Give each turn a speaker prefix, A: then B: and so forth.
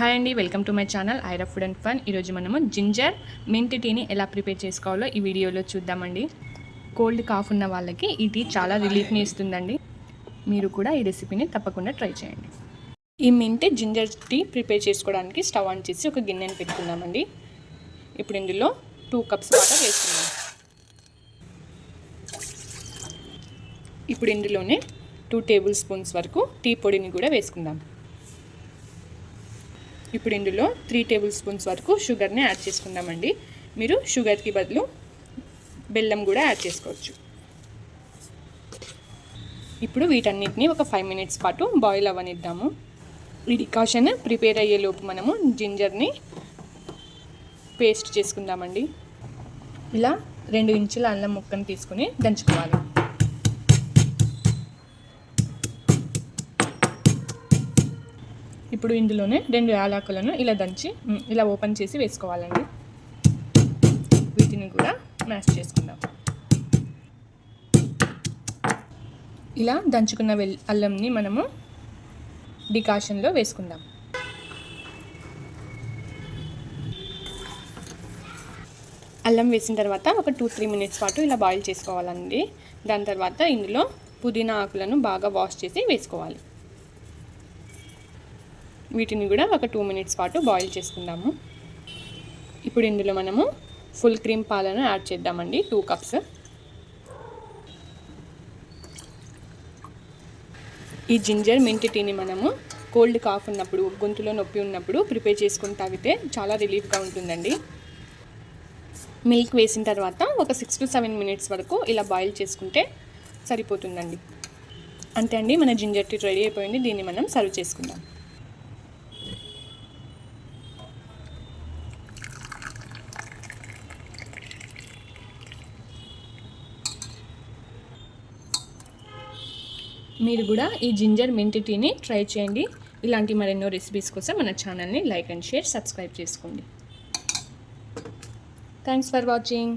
A: Hi అండి, welcome to my channel Aira food and fun. ఈరోజు మనము జింజర్ మింట్ టీని ఎలా ప్రిపేర్ చేసుకోవాలో ఈ వీడియోలో చూద్దామండి. కోల్డ్ కాఫ్ ఉన్న వాళ్ళకి ఈ టీ చాలా రిలీఫ్ని ఇస్తుందండి. మీరు కూడా ఈ రెసిపీని తప్పకుండా ట్రై చేయండి. ఈ మింట్ జింజర్ టీ ప్రిపేర్ చేసుకోవడానికి స్టవ్ ఆన్ చేసి ఒక గిన్నెని పెట్టుకుందామండి. ఇప్పుడు ఇందులో 2 కప్స్ వాటర్ వేసుకుందాం. ఇప్పుడు ఇందులోనే 2 టేబుల్ స్పూన్స్ వరకు టీ పొడిని కూడా వేసుకుందాం. ఇప్పుడు ఇందులో 3 టేబుల్ స్పూన్స్ వరకు షుగర్ని యాడ్ చేసుకుందామండి. మీరు షుగర్కి బదులు బెల్లం కూడా యాడ్ చేసుకోవచ్చు. ఇప్పుడు వీటన్నిటిని ఒక 5 మినిట్స్ పాటు బాయిల్ అవ్వనిద్దాము. ఈ డికాషన్ ప్రిపేర్ అయ్యేలోపు మనము జింజర్ని పేస్ట్ చేసుకుందామండి. ఇలా 2 ఇంచుల అల్లం ముక్కను తీసుకుని దంచుకోవాలి. ఇప్పుడు ఇందులోనే 2 యాలకులను ఇలా దంచి ఇలా ఓపెన్ చేసి వేసుకోవాలండి. వీటిని కూడా మ్యాష్ చేసుకుందాం. ఇలా దంచుకున్న అల్లంని మనము డికాషన్లో వేసుకుందాం. అల్లం వేసిన తర్వాత ఒక 2-3 మినిట్స్ పాటు ఇలా బాయిల్ చేసుకోవాలండి. దాని తర్వాత ఇందులో పుదీనా ఆకులను బాగా వాష్ చేసి వేసుకోవాలి. వీటిని కూడా ఒక 2 మినిట్స్ పాటు బాయిల్ చేసుకుందాము. ఇప్పుడు ఇందులో మనము ఫుల్ క్రీమ్ పాలను యాడ్ చేద్దామండి. 2 కప్స్. ఈ జింజర్ మింట్ టీని మనము కోల్డ్ కాఫ్ ఉన్నప్పుడు, గొంతులో నొప్పి ఉన్నప్పుడు ప్రిపేర్ చేసుకుని తాగితే చాలా రిలీఫ్గా ఉంటుందండి. మిల్క్ వేసిన తర్వాత ఒక 6 to 7 మినిట్స్ వరకు ఇలా బాయిల్ చేసుకుంటే సరిపోతుందండి. అంతే అండి, మన జింజర్ టీ రెడీ అయిపోయింది. దీన్ని మనం సర్వ్ చేసుకుందాం. మీరు కూడా ఈ జింజర్ మింట్ టీని ట్రై చేయండి. ఇలాంటి మరెన్నో రెసిపీస్ కోసం మన ఛానల్ని లైక్ అండ్ షేర్, సబ్స్క్రైబ్ చేసుకోండి. Thanks for watching.